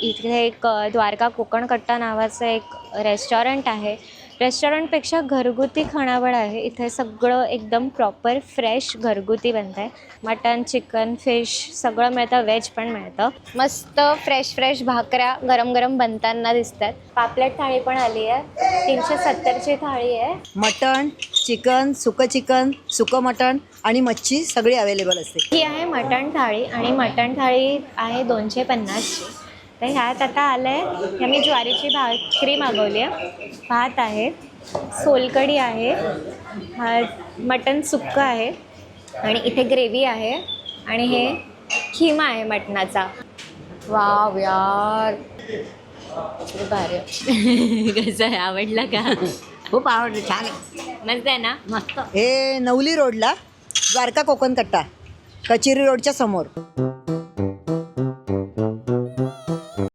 इथे एक द्वारका कोकण कट्टा नावाचं एक रेस्टॉरंट आहे. रेस्टॉरंटपेक्षा घरगुती खानावळ आहे. इथे सगळं एकदम प्रॉपर फ्रेश घरगुती बनतं आहे. मटन, चिकन, फिश सगळं मिळतं, व्हेज पण मिळतं. मस्त फ्रेश भाकऱ्या गरम गरम बनताना दिसतात. पापलेट थाळी पण आली आहे. 370ची थाळी आहे. मटण, चिकन, सुकं मटण आणि मच्छी सगळी अवेलेबल असते. ही आहे मटण थाळी आणि मटण थाळी आहे 250ची. तर ह्यात आता आलं आहे, मी ज्वारीची भाकरी मागवली आहे, भात आहे, सोलकढी आहे, मटण सुक्कं आहे आणि इथे ग्रेव्ही आहे आणि हे खिमा आहे मटणाचा. वाव यार, भारी. कसं आहे, आवडलं का? खूप आवडलं, छान आहे, मस्त आहे ना? मस्त. हे नवली रोडला द्वारका कोकण कट्टा, कचेरी रोडच्या समोर.